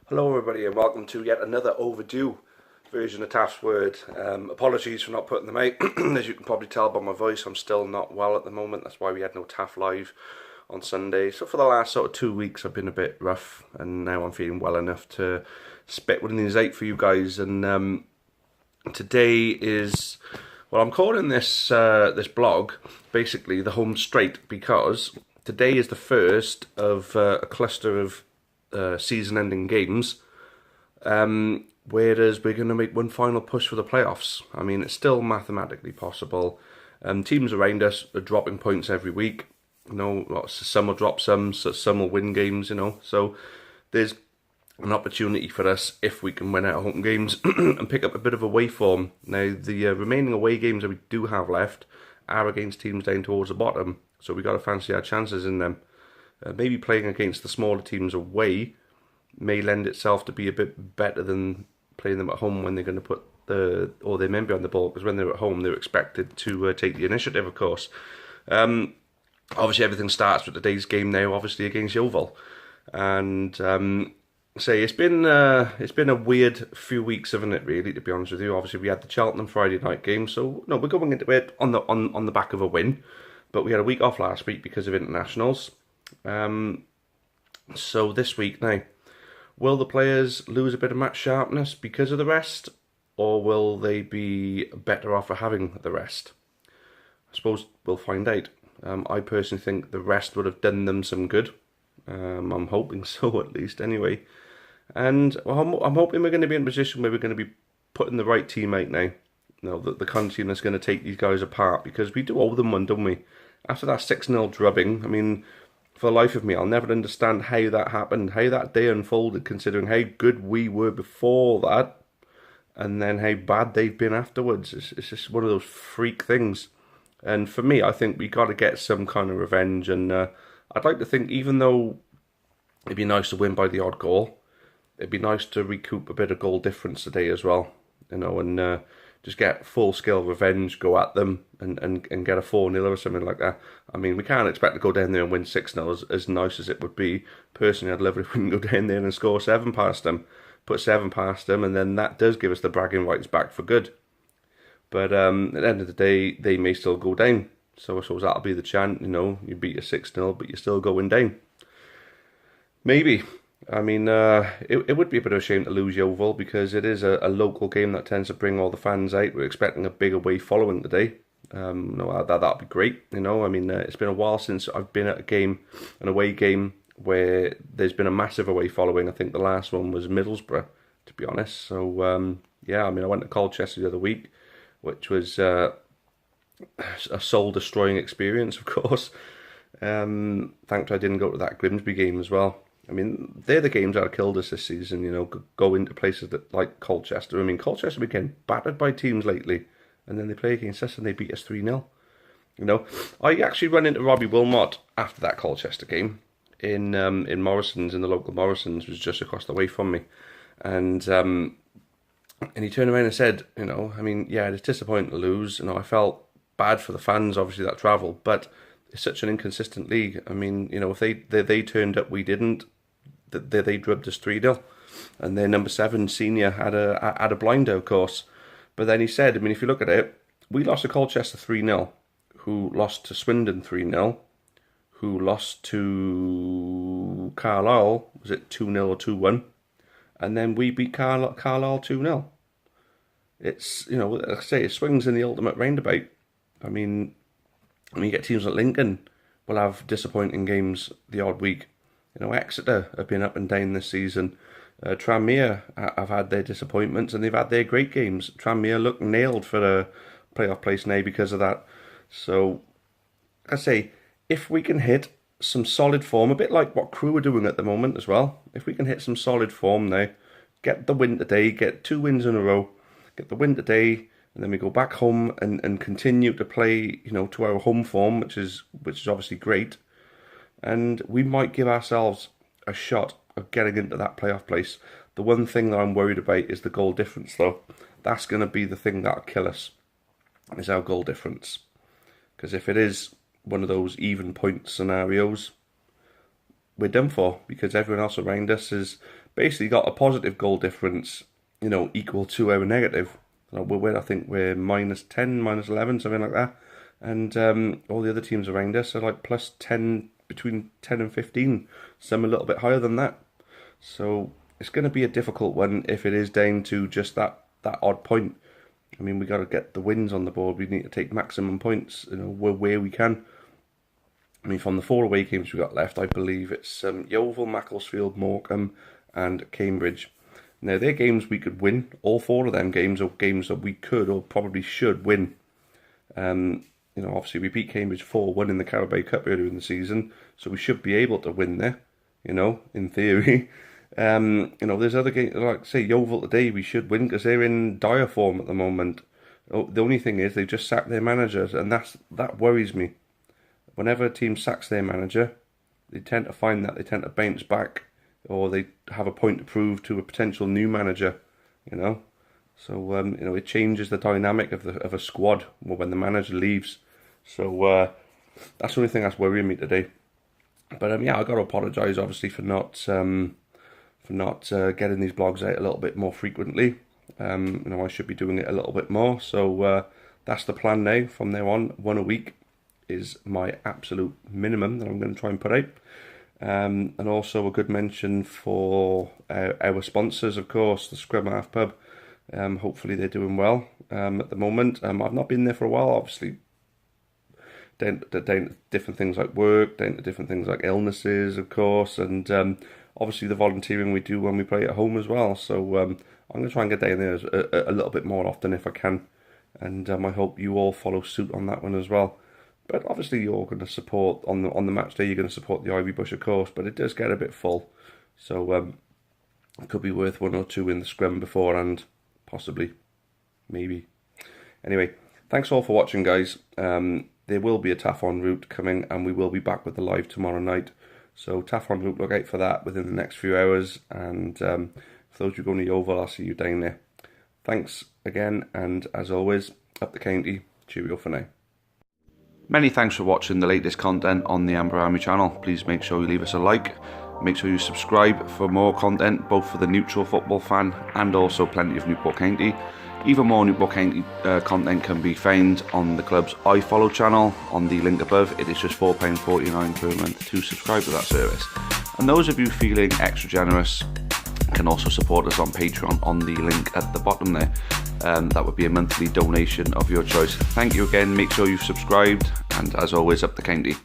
Hello everybody and welcome to yet another overdue version of Taff's Word. Apologies for not putting them out. As you can probably tell by my voice, I'm still not well at the moment. That's why we had no Taff live on Sunday. So for the last sort of 2 weeks I've been a bit rough, and now I'm feeling well enough to spit one of these out for you guys. And today is, well, I'm calling this this blog basically the home straight, because today is the first of a cluster of season-ending games, whereas we're going to make one final push for the playoffs. I mean, it's still mathematically possible. Teams around us are dropping points every week. You know, some will drop some will win games. You know, so there's an opportunity for us if we can win out home games and pick up a bit of away form. Now, the remaining away games that we do have left are against teams down towards the bottom, so we got to fancy our chances in them. Maybe playing against the smaller teams away may lend itself to be a bit better than playing them at home when they're going to put their men behind the ball, because when they're at home they're expected to take the initiative, of course. Obviously everything starts with today's game now, obviously against Yeovil, and it's been a weird few weeks, haven't it, really, to be honest with you. Obviously we had the Cheltenham Friday night game, so no, we're going into it on the back of a win, but we had a week off last week because of internationals. So this week now, will the players lose a bit of match sharpness because of the rest, or will they be better off for having the rest? I suppose we'll find out. I personally think the rest would have done them some good. I'm hoping so, at least, anyway. And well, I'm hoping we're going to be in a position where we're going to be putting the right team out now. You know, the kind of team that's going to take these guys apart, because we do owe them one, don't we? After that 6-0 drubbing, I mean, for the life of me, I'll never understand how that happened, how that day unfolded, considering how good we were before that, and then how bad they've been afterwards. It's just one of those freak things. And for me, I think we got to get some kind of revenge. And I'd like to think, even though it'd be nice to win by the odd goal, it'd be nice to recoup a bit of goal difference today as well. You know, and just get full-scale revenge, go at them, and get a 4-0 or something like that. I mean, we can't expect to go down there and win 6-0, as nice as it would be. Personally, I'd love it if we can go down there and score 7 past them, put 7 past them, and then that does give us the bragging rights back for good. But at the end of the day, they may still go down. So I suppose that'll be the chant, you know, you beat a 6-0, but you're still going down. Maybe. I mean, it would be a bit of a shame to lose Yeovil, because it is a local game that tends to bring all the fans out. We're expecting a big away following today. No, that'd be great. You know, I mean, it's been a while since I've been at an away game where there's been a massive away following. I think the last one was Middlesbrough, to be honest. So yeah, I mean, I went to Colchester the other week, which was a soul-destroying experience, of course. Thankfully, I didn't go to that Grimsby game as well. I mean, they're the games that have killed us this season, you know, go into places that like Colchester. I mean, Colchester have been getting battered by teams lately, and then they play against us and they beat us 3-0. You know, I actually ran into Robbie Wilmot after that Colchester game in Morrison's, in the local Morrison's, which was just across the way from me. And he turned around and said, you know, I mean, yeah, it's disappointing to lose. You know, I felt bad for the fans, obviously, that travel, but it's such an inconsistent league. I mean, you know, if they turned up, we didn't. They drubbed us 3-0, and their number 7 senior had a blinder, of course. But then he said, I mean, if you look at it, we lost to Colchester 3-0, who lost to Swindon 3-0, who lost to Carlisle, was it 2-0 or 2-1, and then we beat Carlisle 2-0. It's, you know, like I say, it swings in the ultimate roundabout. I mean, you get teams like Lincoln will have disappointing games the odd week. You know, Exeter have been up and down this season. Tranmere have had their disappointments, and they've had their great games. Tranmere look nailed for a playoff place now because of that. So, like I say, if we can hit some solid form, a bit like what Crewe are doing at the moment as well, if we can hit some solid form now, get the win today, get 2 wins in a row, get the win today, and then we go back home and continue to play, you know, to our home form, which is obviously great. And we might give ourselves a shot of getting into that playoff place. The one thing that I'm worried about is the goal difference, though. That's going to be the thing that'll kill us, is our goal difference. Because if it is one of those even point scenarios, we're done for, because everyone else around us has basically got a positive goal difference, equal to our negative. I think we're -10, -11, something like that. And all the other teams around us are like +10, between 10 and 15. Some a little bit higher than that. So it's going to be a difficult one if it is down to just that odd point. I mean, we got to get the wins on the board. We need to take maximum points, where we can. I mean, from the 4 away games we got left, I believe it's Yeovil, Macclesfield, Morecambe, and Cambridge. Now, they're games we could win. All 4 of them games are games that we could or probably should win. Obviously we beat Cambridge 4-1 in the Carabao Cup earlier in the season, so we should be able to win there, in theory. There's other games, like say Yeovil today, we should win because they're in dire form at the moment. The only thing is they've just sacked their managers, and that worries me. Whenever a team sacks their manager, they tend to bounce back, or they have a point to prove to a potential new manager, So it changes the dynamic of a squad when the manager leaves. So that's the only thing that's worrying me today. But I got to apologise obviously for not getting these blogs out a little bit more frequently. I should be doing it a little bit more. So that's the plan now. From now on, 1 a week is my absolute minimum that I'm going to try and put out. And also a good mention for our sponsors, of course, the Scrum Half Pub. Hopefully they're doing well at the moment. I've not been there for a while, obviously. Down to different things like work, down to different things like illnesses, of course, and obviously the volunteering we do when we play at home as well. So I'm going to try and get down there a little bit more often if I can, and I hope you all follow suit on that one as well. But obviously you're going to support, on the match day, you're going to support the Ivy Bush, of course, but it does get a bit full. So it could be worth 1 or 2 in the scrum beforehand, possibly, maybe. Anyway, thanks all for watching, guys. There will be a Taff en route coming, and we will be back with the live tomorrow night. So Taff en route, look out for that within the next few hours. And for those who are going to Yeovil, I'll see you down there. Thanks again, and as always, up the county. Cheerio for now. Many thanks for watching the latest content on the Amber Army channel. Please make sure you leave us a like. Make sure you subscribe for more content, both for the neutral football fan and also plenty of Newport County. Even more Newport County content can be found on the club's iFollow channel on the link above. It is just £4.49 per month to subscribe to that service. And those of you feeling extra generous can also support us on Patreon on the link at the bottom there. That would be a monthly donation of your choice. Thank you again, make sure you've subscribed, and as always, up the county.